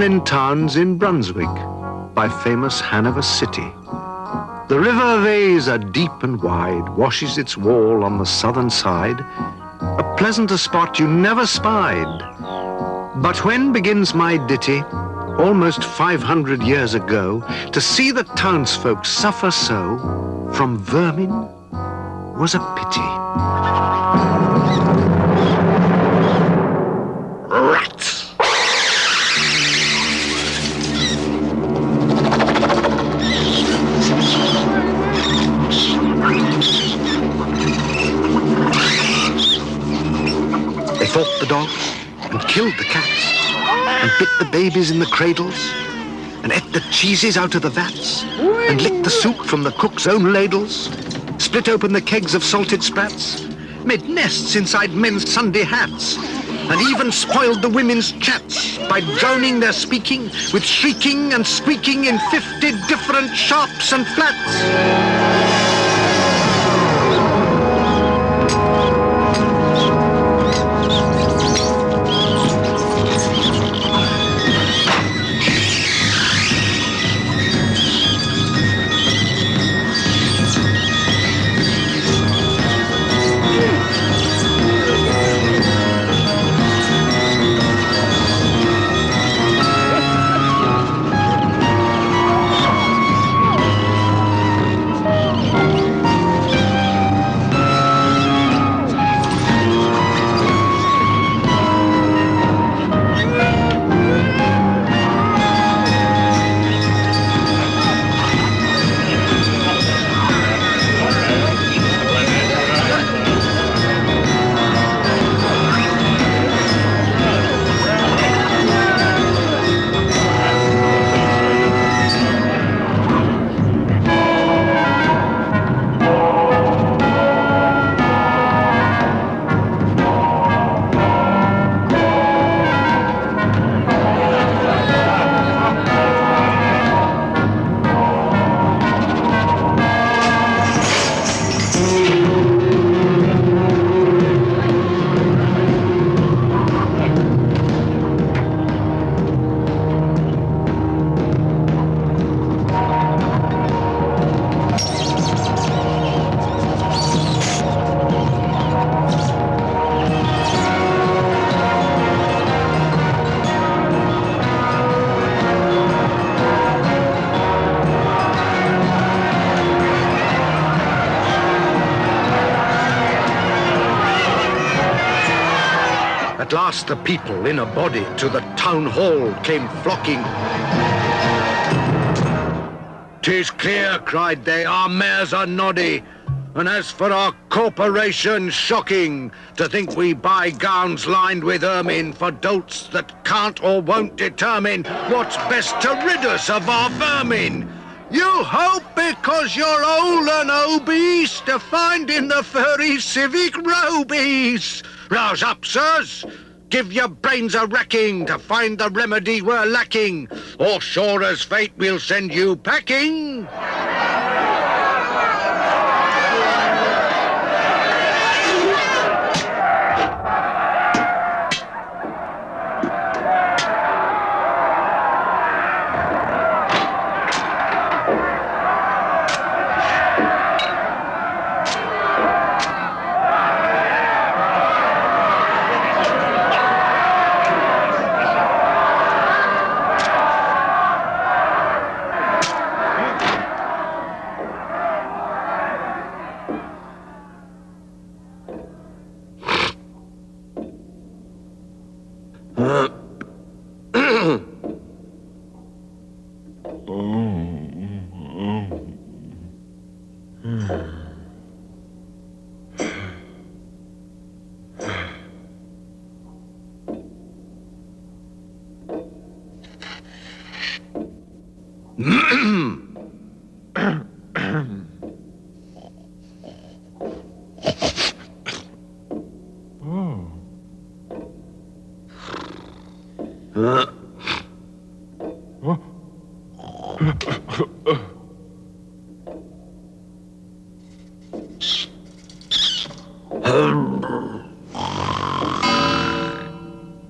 Hamelin town's in Brunswick, by famous Hanover City. The river Weser, deep and wide, washes its wall on the southern side, a pleasanter spot you never spied. But when begins my ditty, almost 500 years ago, to see the townsfolk suffer so from vermin was a pity. Rats! They fought the dogs and killed the cats and bit the babies in the cradles and ate the cheeses out of the vats and licked the soup from the cook's own ladles, split open the kegs of salted sprats, made nests inside men's Sunday hats, and even spoiled the women's chats by drowning their speaking with shrieking and squeaking in 50 different shops and flats. At last the people in a body to the town hall came flocking. "'Tis clear," cried they, "our mayors are noddy, and as for our corporation, shocking, to think we buy gowns lined with ermine for dolts that can't or won't determine what's best to rid us of our vermin. You hope because you're old and obese to find in the furry civic robies. Rouse up, sirs! Give your brains a racking to find the remedy we're lacking, or sure as fate we'll send you packing."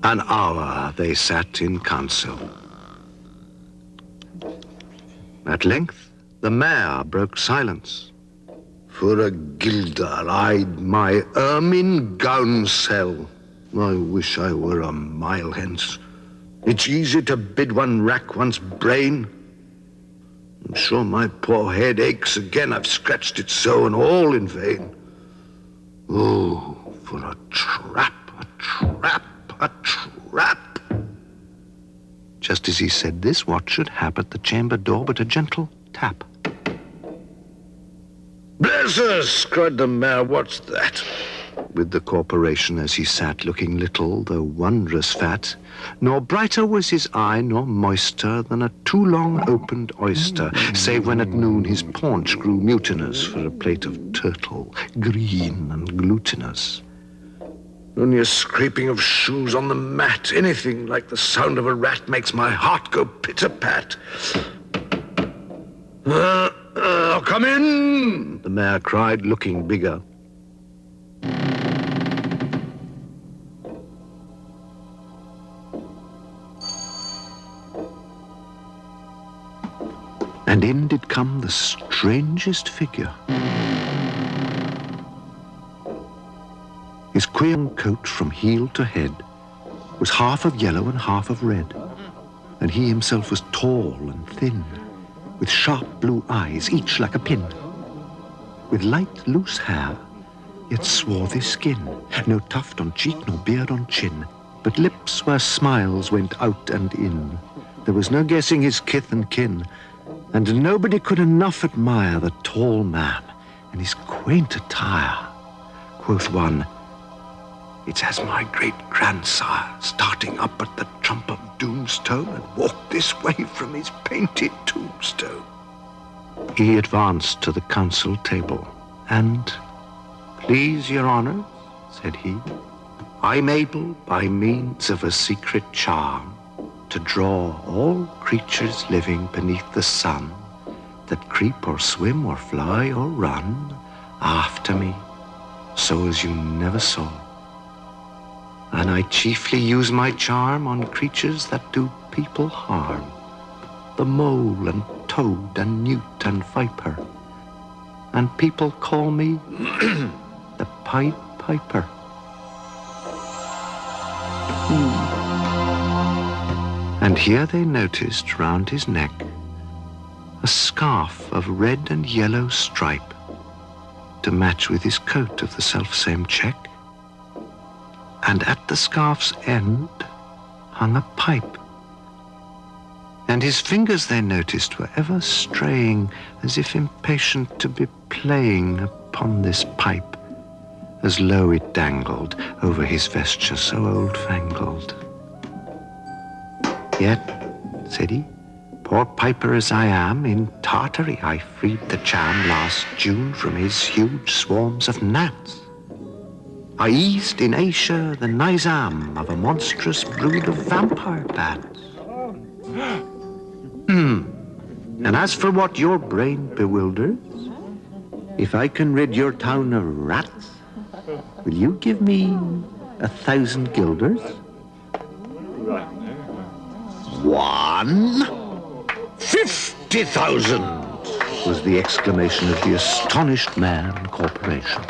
An hour they sat in council, At length, the mayor broke silence. For a guilder I'd my ermine gown sell. I wish I were a mile hence. It's easy to bid one rack one's brain. I'm sure my poor head aches again. I've scratched it so, and all in vain. Oh, for a trap, a trap, a trap. Just as he said this, what should happen at the chamber door but a gentle tap? "Bless us!" cried the mayor. "What's that?" With the corporation as he sat, looking little, though wondrous fat. Nor brighter was his eye, nor moister than a too long opened oyster, save when at noon his paunch grew mutinous for a plate of turtle, green and glutinous. Only a scraping of shoes on the mat, anything like the sound of a rat, makes my heart go pit-a-pat. "Come in," the mayor cried, looking bigger. And in did come the strangest figure. His queer coat from heel to head was half of yellow and half of red, and he himself was tall and thin, with sharp blue eyes, each like a pin, with light, loose hair, yet swarthy skin, no tuft on cheek, no beard on chin, but lips where smiles went out and in. There was no guessing his kith and kin, and nobody could enough admire the tall man and his quaint attire. Quoth one, "It's as my great-grandsire, starting up at the trump of doomstone, and walked this way from his painted tombstone." He advanced to the council table, and, "Please, your honours," said he, "I'm able, by means of a secret charm, to draw all creatures living beneath the sun, that creep or swim or fly or run, after me, so as you never saw. And I chiefly use my charm on creatures that do people harm, the mole and toad and newt and viper, and people call me the Pied Piper." And here they noticed round his neck a scarf of red and yellow stripe to match with his coat of the selfsame check. And at the scarf's end hung a pipe. And his fingers, they noticed, were ever straying, as if impatient to be playing upon this pipe, as low it dangled over his vesture so old-fangled. "Yet," said he, "poor piper as I am, in Tartary I freed the cham last June from his huge swarms of gnats. I eased in Asia the nizam of a monstrous brood of vampire bats. And as for what your brain bewilders, if I can rid your town of rats, will you give me 1,000 guilders?" 150,000 was the exclamation of the astonished mayor and corporation.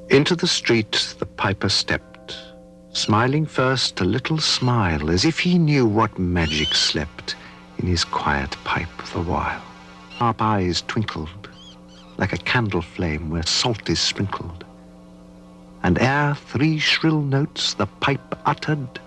Into the street the piper stepped, smiling first a little smile, as if he knew what magic slept in his quiet pipe the while. Sharp eyes twinkled, like a candle flame where salt is sprinkled, and ere 3 shrill notes the pipe uttered,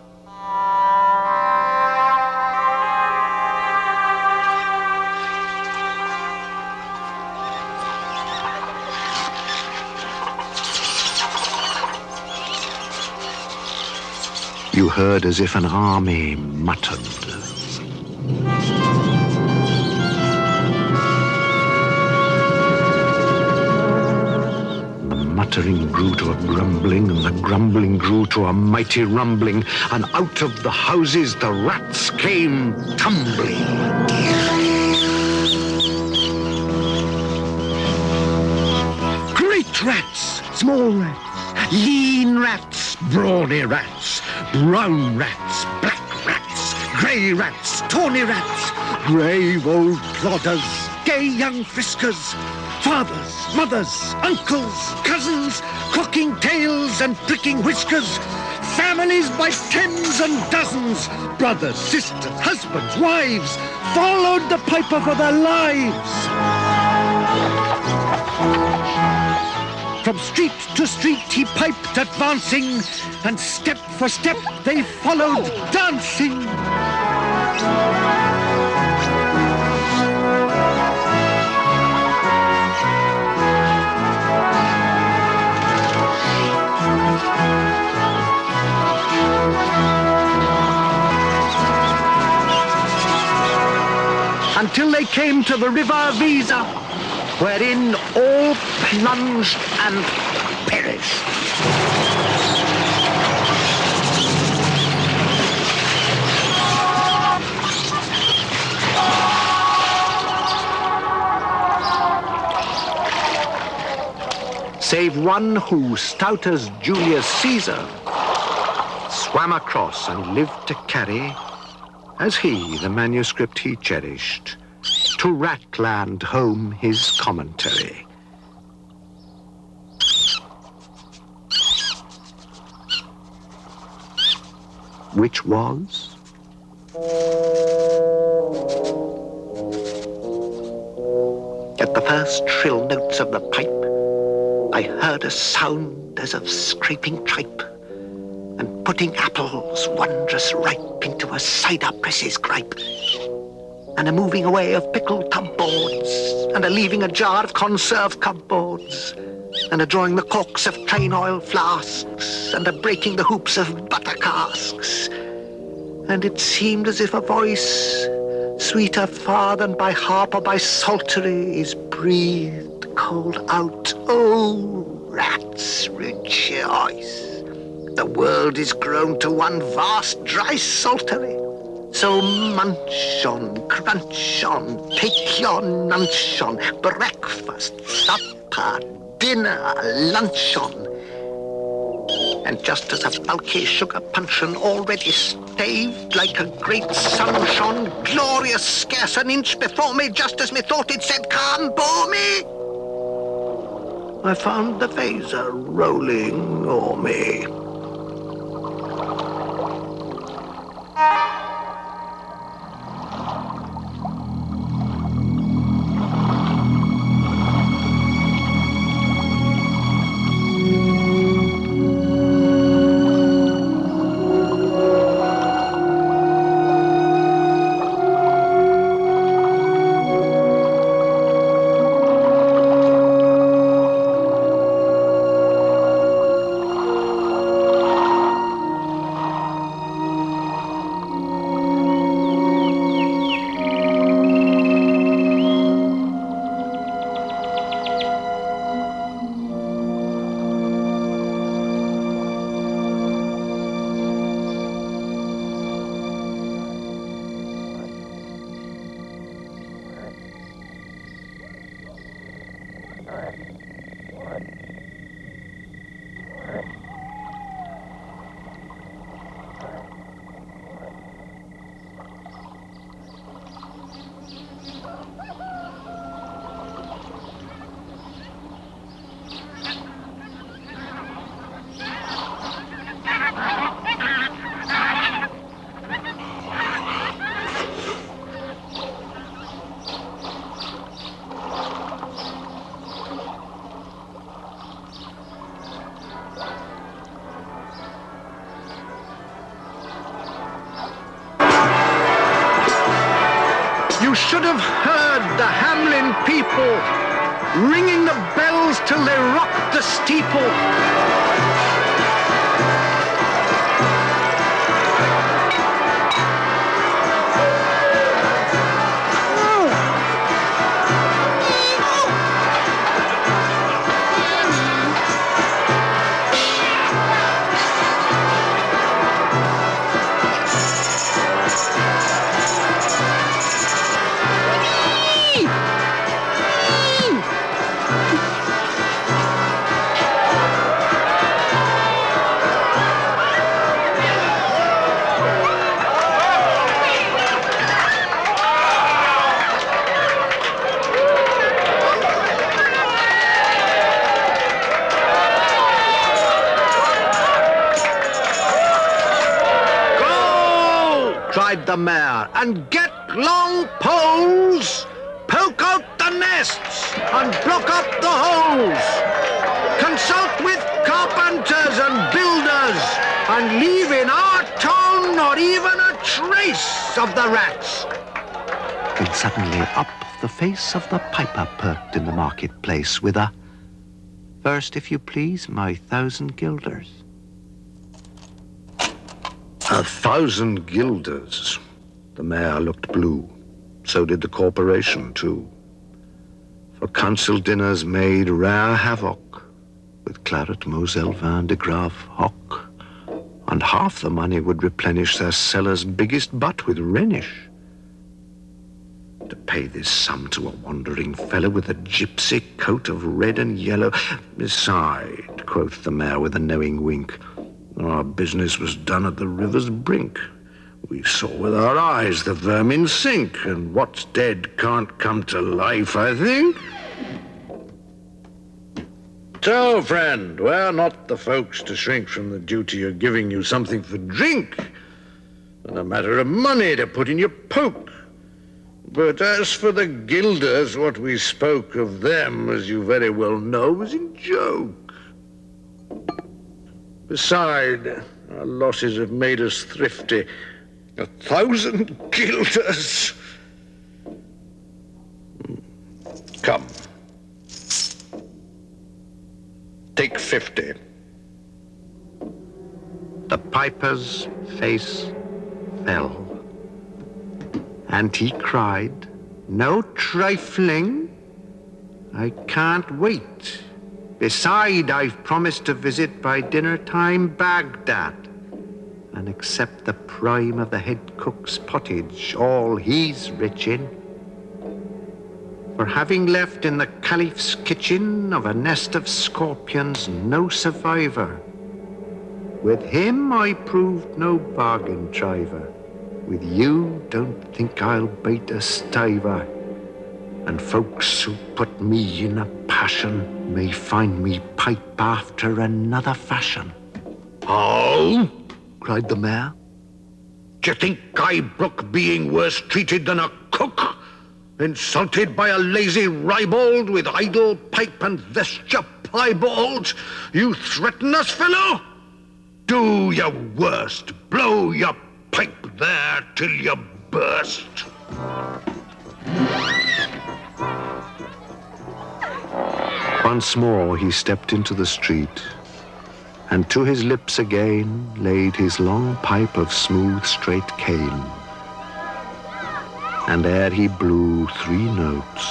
you heard as if an army muttered. The muttering grew to a grumbling, and the grumbling grew to a mighty rumbling, and out of the houses the rats came tumbling. Great rats, small rats, lean rats, brawny rats, brown rats, black rats, grey rats, tawny rats, grave old plodders, gay young friskers, fathers, mothers, uncles, cousins, cocking tails and pricking whiskers, families by tens and dozens, brothers, sisters, husbands, wives, followed the piper for their lives. From street to street he piped advancing, and step for step they followed dancing. Until they came to the river Visa, wherein all plunged and perished. Save one who, stout as Julius Caesar, swam across and lived to carry, as he, the manuscript he cherished, to Ratland home his commentary. Which was? At the first shrill notes of the pipe, I heard a sound as of scraping tripe, and putting apples wondrous ripe into a cider press's gripe, and a moving away of pickled tub boards, and a leaving a jar of conserve cupboards, and a drawing the corks of train oil flasks, and a breaking the hoops of butter casks. And it seemed as if a voice, sweeter far than by harp or by psaltery, is breathed, called out, "Oh, rats, rejoice! The world is grown to one vast dry saltery. So munch on, crunch on, take your nunch on, breakfast, supper, dinner, luncheon." And just as a bulky sugar puncheon already staved, like a great sun shone, glorious, scarce an inch before me, just as methought it said, "Come, bore me," I found the Weser rolling o'er me. You should have heard the Hamelin people ringing the bells till they rocked the steeple. cried the mayor, and get long poles, poke out the nests, and block up the holes. Consult with carpenters and builders, and leave in our town not even a trace of the rats. Then suddenly up the face of the piper perked in the marketplace with a, "First, if you please, my 1,000 guilders." 1,000 guilders. The mayor looked blue. So did the corporation, too. For council dinners made rare havoc with claret, moselle, vin de grave, hock. And half the money would replenish their cellar's biggest butt with Rhenish. To pay this sum to a wandering fellow with a gypsy coat of red and yellow. Beside, quoth the mayor with a knowing wink, our business was done at the river's brink. We saw with our eyes the vermin sink, and what's dead can't come to life, I think. So, friend, we're not the folks to shrink from the duty of giving you something for drink, and a matter of money to put in your poke. But as for the guilders, what we spoke of them, as you very well know, was in joke. Beside, our losses have made us thrifty. 1,000 guilders. Come. Take 50. The piper's face fell, and he cried, "No trifling. I can't wait. Beside, I've promised to visit by dinner time Baghdad and accept the prime of the head cook's pottage, all he's rich in. For having left in the caliph's kitchen of a nest of scorpions no survivor, with him I proved no bargain driver. With you, don't think I'll bait a stiver. And folks who put me in a passion may find me pipe after another fashion." Oh, cried the mayor. d'you think I brook being worse treated than a cook? Insulted by a lazy ribald with idle pipe and vesture piebald? You threaten us, fellow? Do your worst. Blow your pipe there till you burst. Once more he stepped into the street, and to his lips again laid his long pipe of smooth straight cane. And ere he blew 3 notes,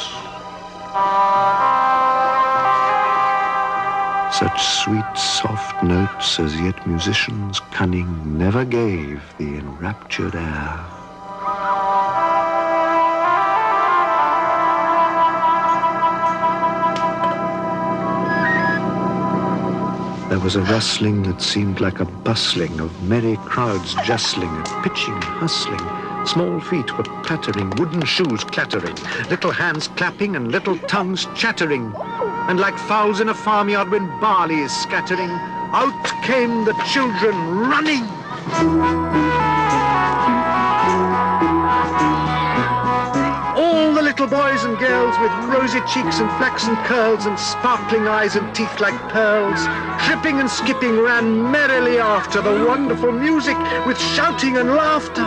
such sweet soft notes as yet musician's cunning never gave the enraptured air. There was a rustling that seemed like a bustling of merry crowds justling and pitching, hustling. Small feet were pattering, wooden shoes clattering, little hands clapping and little tongues chattering. And like fowls in a farmyard when barley is scattering, out came the children running. All the little boys and girls with rosy cheeks and flaxen curls and sparkling eyes and teeth like pearls, tripping and skipping ran merrily after the wonderful music with shouting and laughter.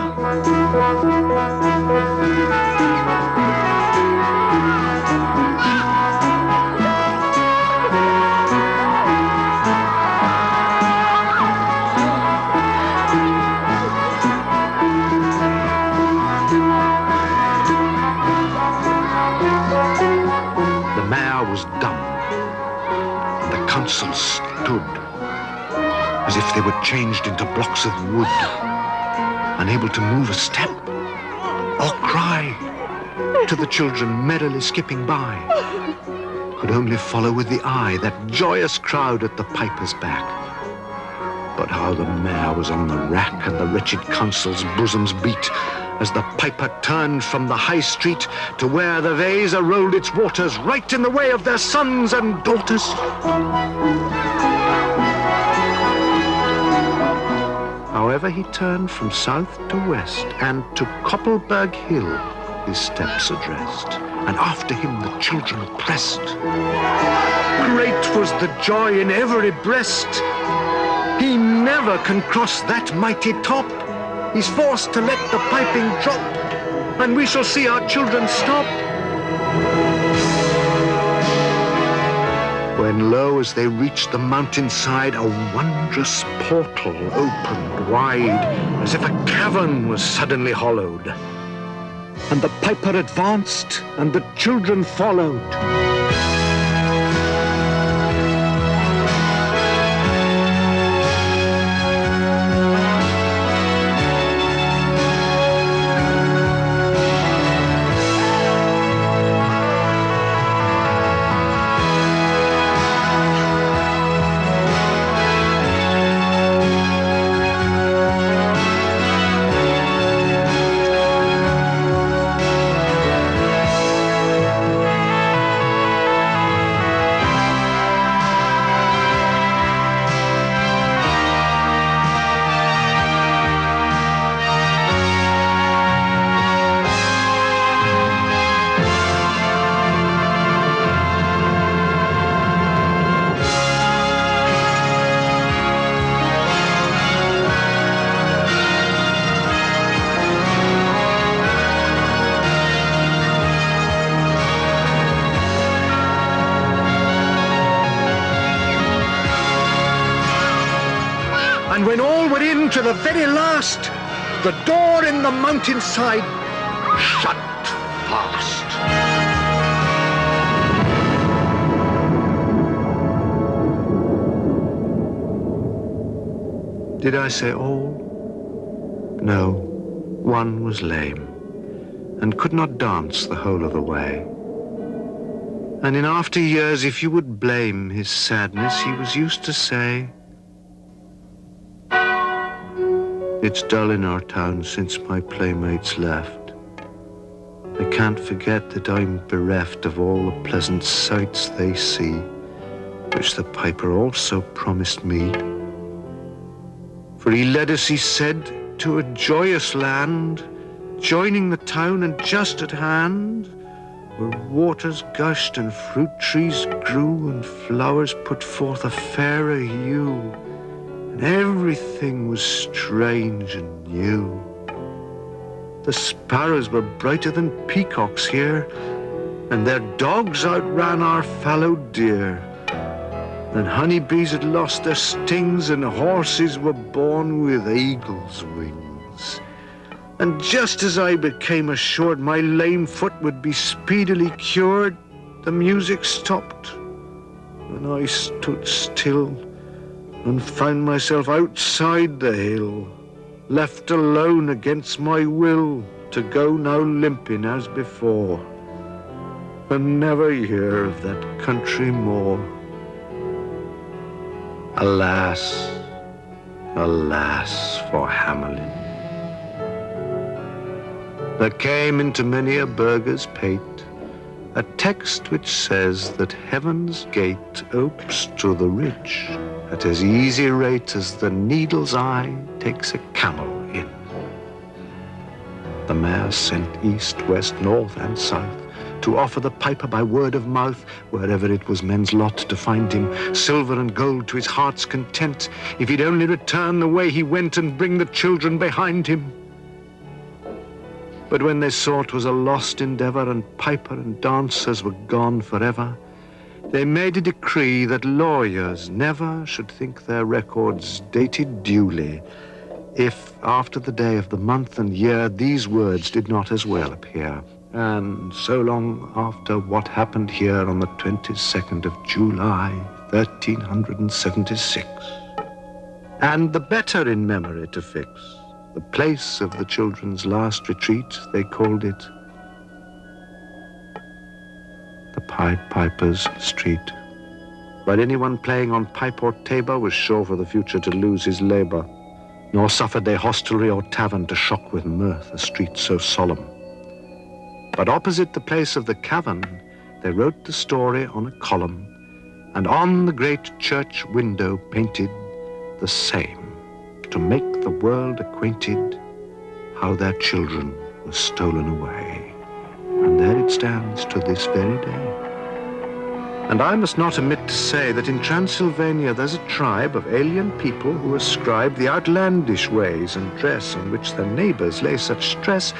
Was dumb, and the council stood as if they were changed into blocks of wood, unable to move a step or cry to the children merrily skipping by. Could only follow with the eye that joyous crowd at the piper's back. But how the mayor was on the rack and the wretched council's bosoms beat as the piper turned from the high street to where the Weser rolled its waters right in the way of their sons and daughters. How However, he turned from south to west, and to Koppelberg Hill his steps addressed, and after him the children pressed. Great was the joy in every breast. He never can cross that mighty top. He's forced to let the piping drop, and we shall see our children stop. When lo, as they reached the mountainside, a wondrous portal opened wide, as if a cavern was suddenly hollowed. And the piper advanced, and the children followed. And when all were in to the very last, the door in the mountainside shut fast. Did I say all? No, one was lame and could not dance the whole of the way. And in after years, if you would blame his sadness, he was used to say, "It's dull in our town since my playmates left. I can't forget that I'm bereft of all the pleasant sights they see, which the piper also promised me. For he led us, he said, to a joyous land, joining the town and just at hand, where waters gushed and fruit trees grew and flowers put forth a fairer hue, and everything was strange and new. The sparrows were brighter than peacocks here, and their dogs outran our fallow deer. And honeybees had lost their stings, and horses were born with eagle's wings. And just as I became assured my lame foot would be speedily cured, the music stopped, and I stood still and found myself outside the hill, left alone against my will, to go now limping as before, and never hear of that country more. Alas, alas for Hamelin. There came into many a burgher's pate a text which says that heaven's gate opes to the rich at as easy rate as the needle's eye takes a camel in. The mayor sent east, west, north, and south to offer the piper by word of mouth, wherever it was men's lot to find him, silver and gold to his heart's content, if he'd only return the way he went and bring the children behind him. But when they saw 'twas a lost endeavor, and piper and dancers were gone forever, they made a decree that lawyers never should think their records dated duly, if after the day of the month and year these words did not as well appear. And so long after what happened here on the 22nd of July, 1376. And the better in memory to fix the place of the children's last retreat, they called it the Pied Piper's Street, where anyone playing on pipe or tabor was sure for the future to lose his labor, nor suffered they hostelry or tavern to shock with mirth a street so solemn. But opposite the place of the cavern, they wrote the story on a column, and on the great church window painted the same. to make the world acquainted how their children were stolen away. And there it stands to this very day. And I must not omit to say that in Transylvania there's a tribe of alien people who ascribe the outlandish ways and dress on which their neighbors lay such stress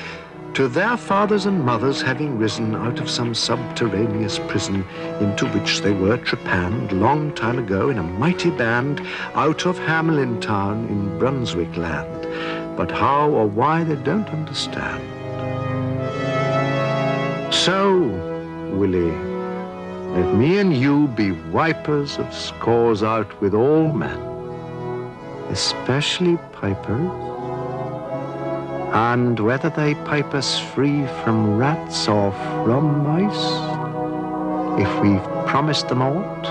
to their fathers and mothers having risen out of some subterraneous prison into which they were trepanned long time ago in a mighty band out of Hamelin town in Brunswick land. But how or why they don't understand. So, Willie, let me and you be wipers of scores out with all men, especially pipers. And whether they pipe us free from rats or from mice, if we've promised them aught,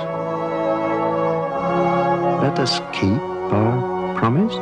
let us keep our promise.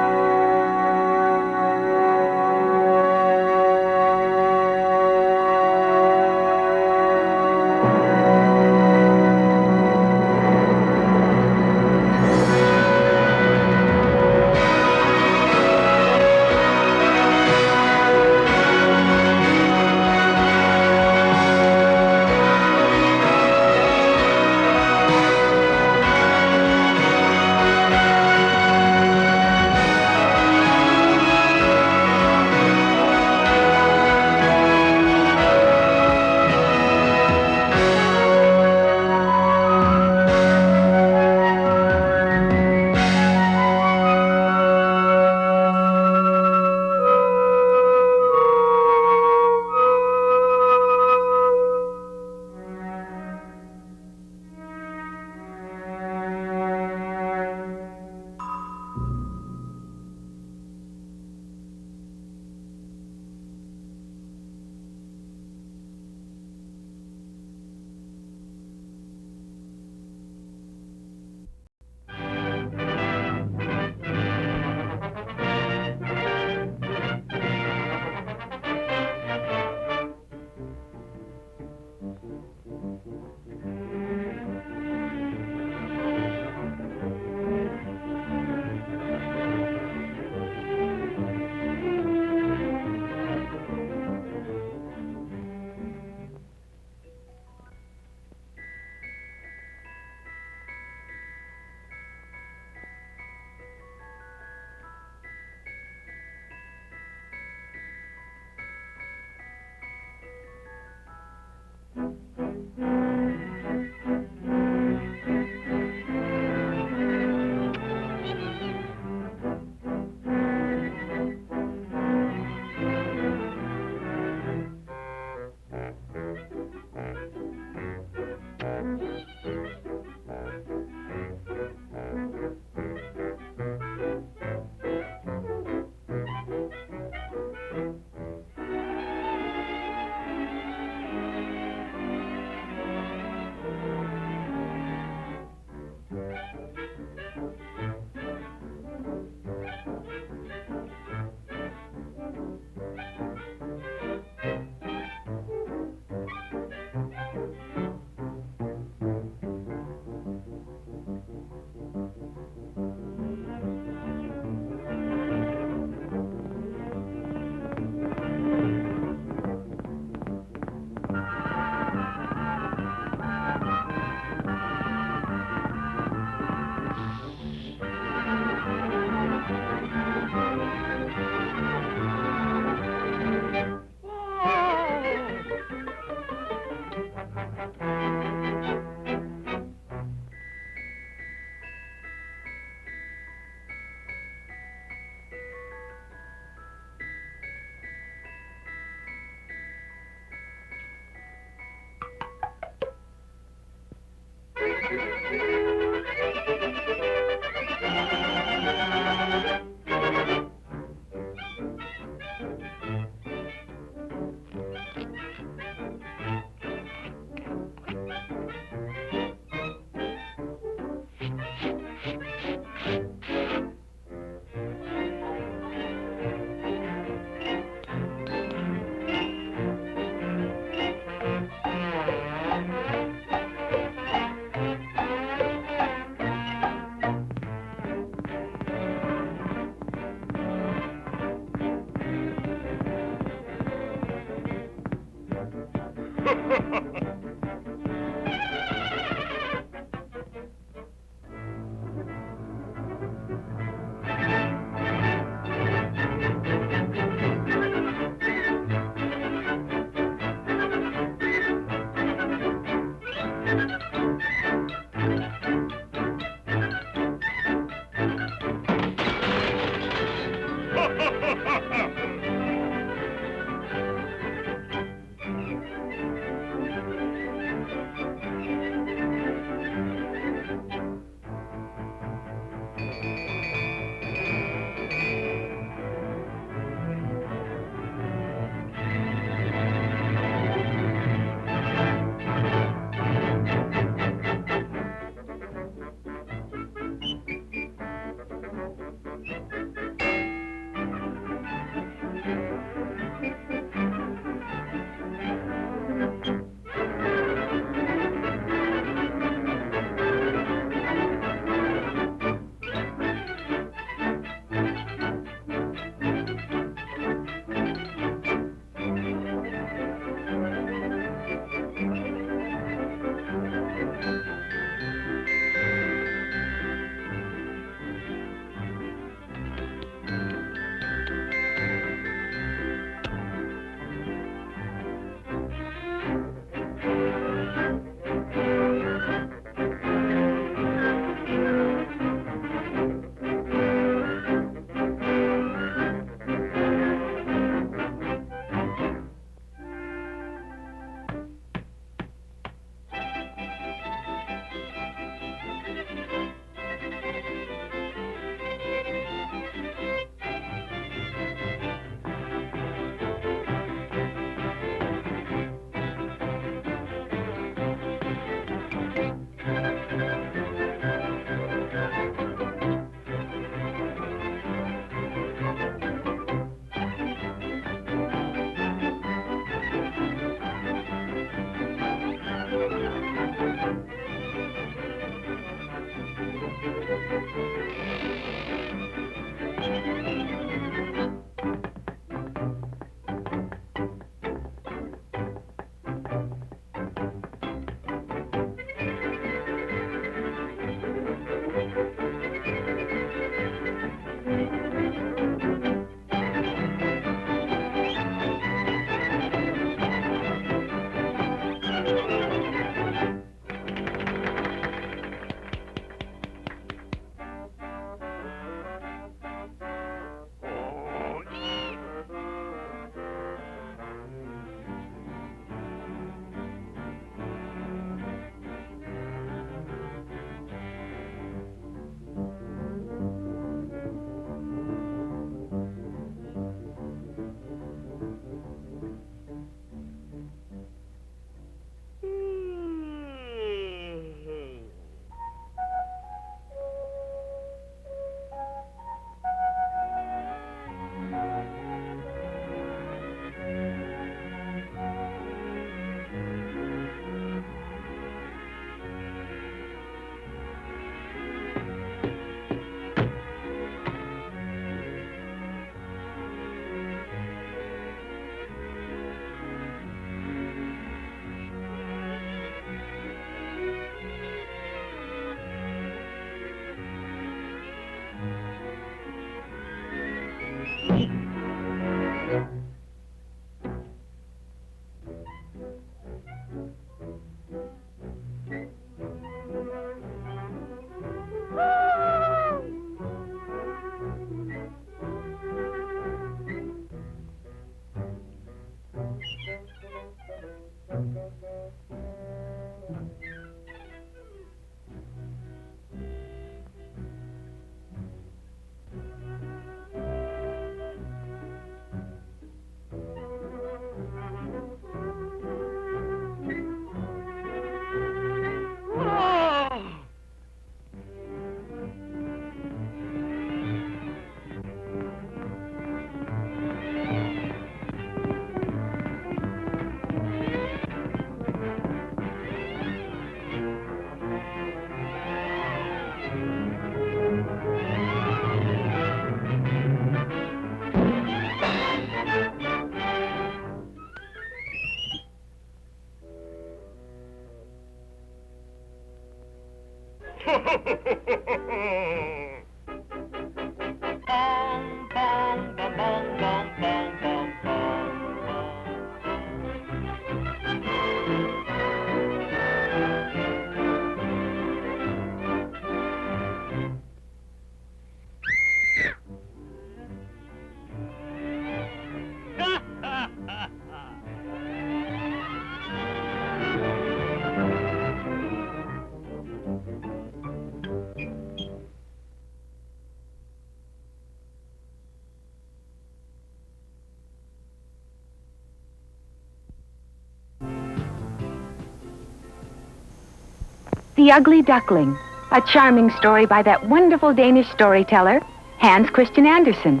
The Ugly Duckling, a charming story by that wonderful Danish storyteller, Hans Christian Andersen.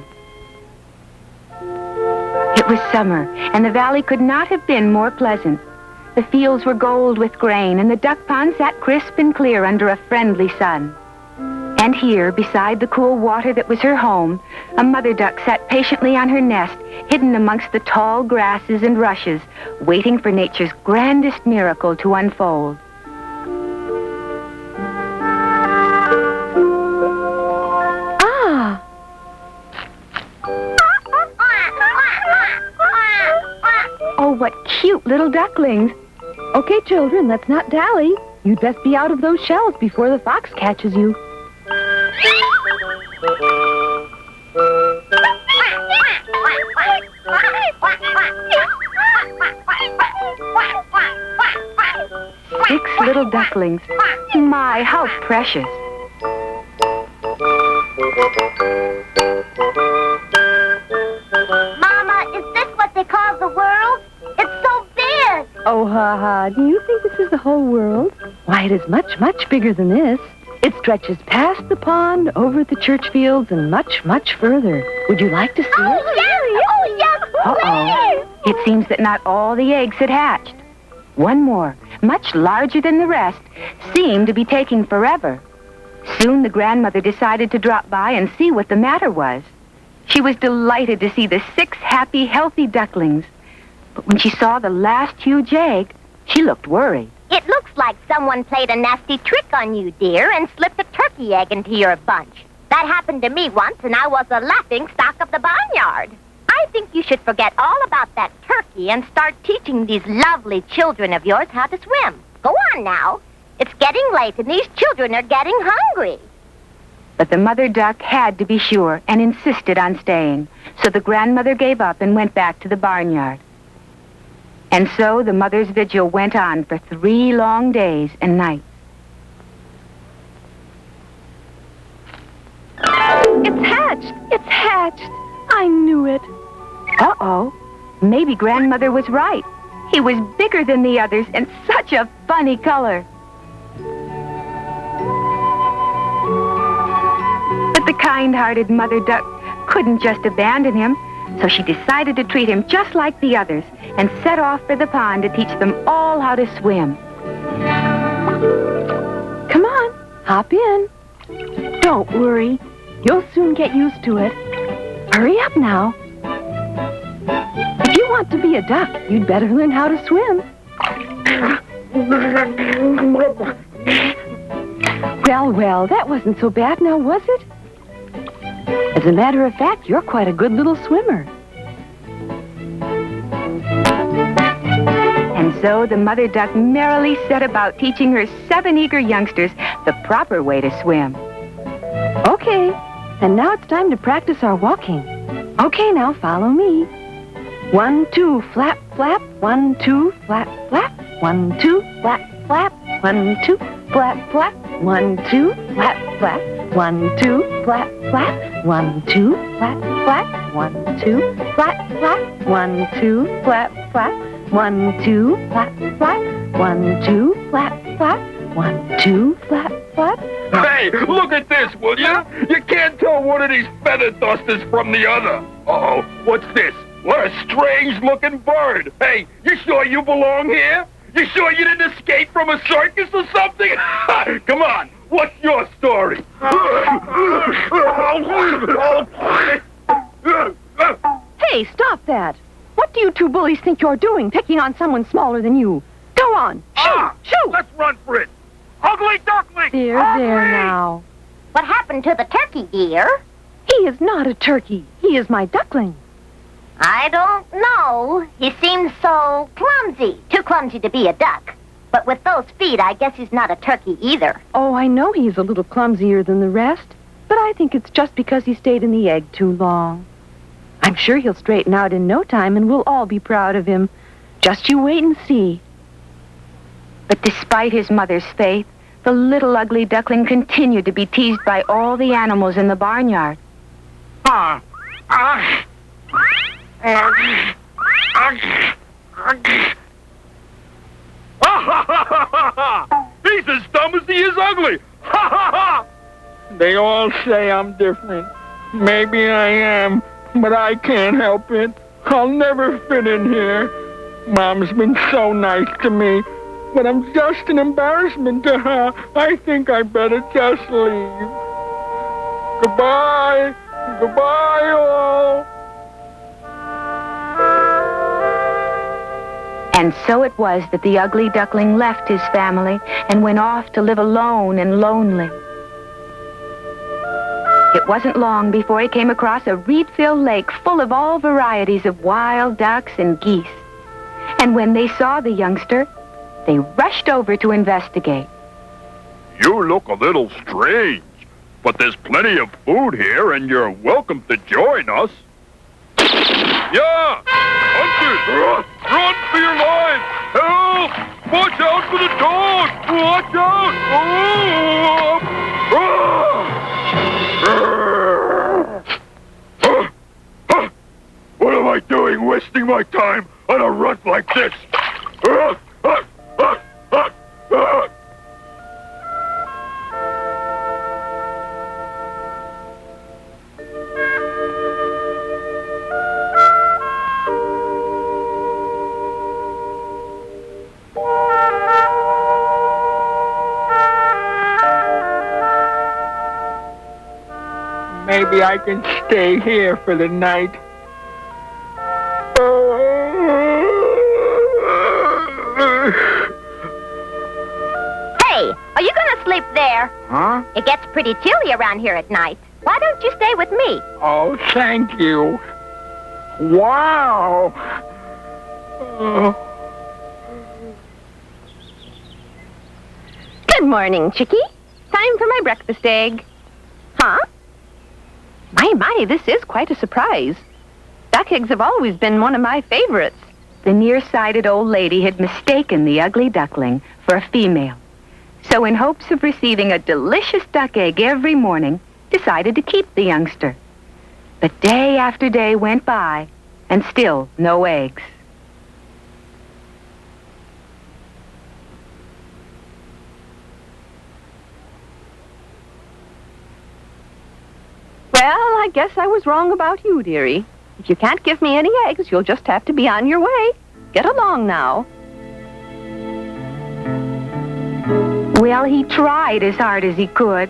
It was summer, and the valley could not have been more pleasant. The fields were gold with grain, and the duck pond sat crisp and clear under a friendly sun. And here, beside the cool water that was her home, a mother duck sat patiently on her nest, hidden amongst the tall grasses and rushes, waiting for nature's grandest miracle to unfold. Oh, what cute little ducklings. Okay, children, let's not dally. You'd best be out of those shells before the fox catches you. Six little ducklings. My, how precious. Mama, is this what they call the world? It's so big. Oh, ha-ha, do you think this is the whole world? Why, it is much, much bigger than this. It stretches past the pond, over the church fields, and much, much further. Would you like to see it? Oh, yes. Uh-oh. It seems that not all the eggs had hatched. One more, much larger than the rest, seemed to be taking forever. Soon the grandmother decided to drop by and see what the matter was. She was delighted to see the 6 happy, healthy ducklings. But when she saw the last huge egg, she looked worried. It looks like someone played a nasty trick on you, dear, and slipped a turkey egg into your bunch. That happened to me once, and I was the laughing stock of the barnyard. I think you should forget all about that turkey and start teaching these lovely children of yours how to swim. Go on now. It's getting late, and these children are getting hungry. But the mother duck had to be sure and insisted on staying. So the grandmother gave up and went back to the barnyard. And so the mother's vigil went on for 3 long days and nights. It's hatched! It's hatched! I knew it. Uh-oh. Maybe grandmother was right. He was bigger than the others and such a funny color. But the kind-hearted mother duck couldn't just abandon him, so she decided to treat him just like the others and set off for the pond to teach them all how to swim. Come on, hop in. Don't worry. You'll soon get used to it. Hurry up now. If you want to be a duck, you'd better learn how to swim. Well, that wasn't so bad now, was it? As a matter of fact, you're quite a good little swimmer. And so the mother duck merrily set about teaching her 7 eager youngsters the proper way to swim. Okay, and now it's time to practice our walking. Okay, now follow me. 1, 2, flap, flap. 1, 2, flap, flap. 1, 2, flap, flap. 1, 2, flap, flap. 1, 2, flap, flap. 1, 2, flap, flap. 1, 2, flap, flap. 1, 2, flap, flap. 1, 2, flap, flap. 1, 2, flap, flap. 1, 2, flap, flap. 1, 2, flap, flap. Hey, look at this, will you? You can't tell one of these feather dusters from the other. Uh-oh, what's this? What a strange-looking bird. Hey, you sure you belong here? You sure you didn't escape from a circus or something? Come on, what's your story? Hey, stop that. What do you two bullies think you're doing, picking on someone smaller than you? Go on, shoot, shoot. Let's run for it. Ugly duckling! There now. What happened to the turkey, dear? He is not a turkey. He is my duckling. I don't know. He seems so clumsy. Too clumsy to be a duck. But with those feet, I guess he's not a turkey either. Oh, I know he's a little clumsier than the rest, but I think it's just because he stayed in the egg too long. I'm sure he'll straighten out in no time, and we'll all be proud of him. Just you wait and see. But despite his mother's faith, the little ugly duckling continued to be teased by all the animals in the barnyard. He's as dumb as he is ugly. They all say I'm different. Maybe I am, but I can't help it. I'll never fit in here. Mom's been so nice to me, but I'm just an embarrassment to her. I think I better just leave. Goodbye. Goodbye, all. And so it was that the ugly duckling left his family and went off to live alone and lonely. It wasn't long before he came across a reed-filled lake full of all varieties of wild ducks and geese. And when they saw the youngster, they rushed over to investigate. You look a little strange, but there's plenty of food here, and you're welcome to join us. Yeah! Hunters! Run for your lives! Help! Watch out for the dog! Watch out! What am I doing wasting my time on a runt like this? Maybe I can stay here for the night. Hey, are you gonna sleep there? Huh? It gets pretty chilly around here at night. Why don't you stay with me? Oh, thank you. Wow. Good morning, Chickie. Time for my breakfast egg. Huh? My, this is quite a surprise. Duck eggs have always been one of my favorites. The nearsighted old lady had mistaken the ugly duckling for a female. So in hopes of receiving a delicious duck egg every morning, decided to keep the youngster. But day after day went by, and still no eggs. Well, I guess I was wrong about you, dearie. If you can't give me any eggs, you'll just have to be on your way. Get along now. Well, he tried as hard as he could,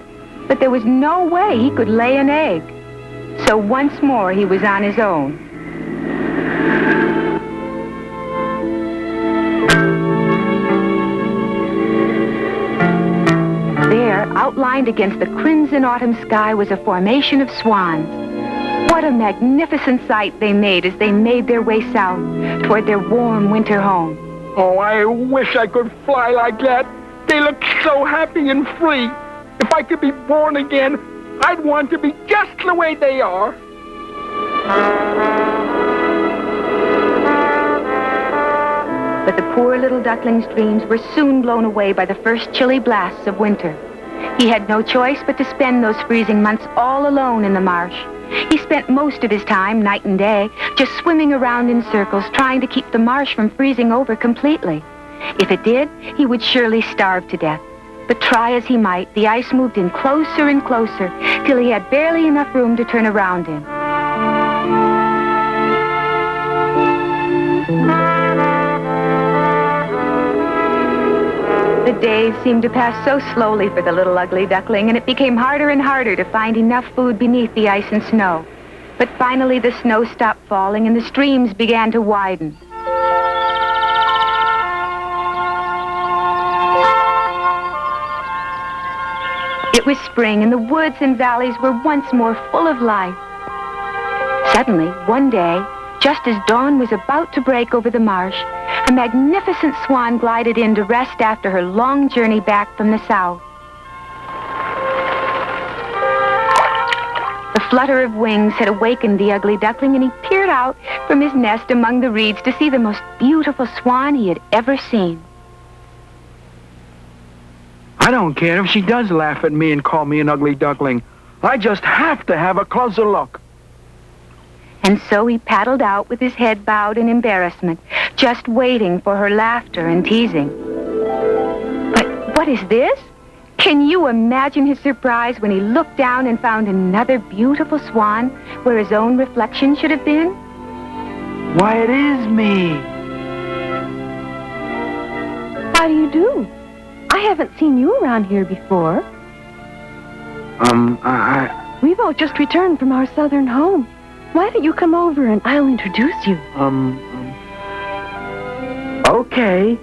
but there was no way he could lay an egg. So once more he was on his own. There, outlined against the crimson autumn sky, was a formation of swans. What a magnificent sight they made as they made their way south toward their warm winter home. Oh, I wish I could fly like that. They look so happy and free. If I could be born again, I'd want to be just the way they are. But the poor little duckling's dreams were soon blown away by the first chilly blasts of winter. He had no choice but to spend those freezing months all alone in the marsh. He spent most of his time, night and day, just swimming around in circles, trying to keep the marsh from freezing over completely. If it did, he would surely starve to death. But try as he might, the ice moved in closer and closer, till he had barely enough room to turn around in. The days seemed to pass so slowly for the little ugly duckling, and it became harder and harder to find enough food beneath the ice and snow. But finally the snow stopped falling and the streams began to widen. It was spring, and the woods and valleys were once more full of life. Suddenly, one day, just as dawn was about to break over the marsh, a magnificent swan glided in to rest after her long journey back from the south. The flutter of wings had awakened the ugly duckling, and he peered out from his nest among the reeds to see the most beautiful swan he had ever seen. I don't care if she does laugh at me and call me an ugly duckling. I just have to have a closer look. And so he paddled out with his head bowed in embarrassment, just waiting for her laughter and teasing. But what is this? Can you imagine his surprise when he looked down and found another beautiful swan where his own reflection should have been? Why, it is me. How do you do? I haven't seen you around here before. We've all just returned from our southern home. Why don't you come over and I'll introduce you? Okay.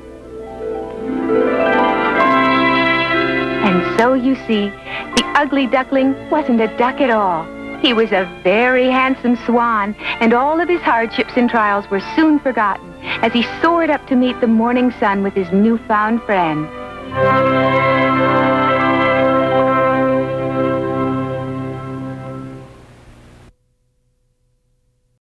And so you see, the ugly duckling wasn't a duck at all. He was a very handsome swan, and all of his hardships and trials were soon forgotten as he soared up to meet the morning sun with his newfound friend.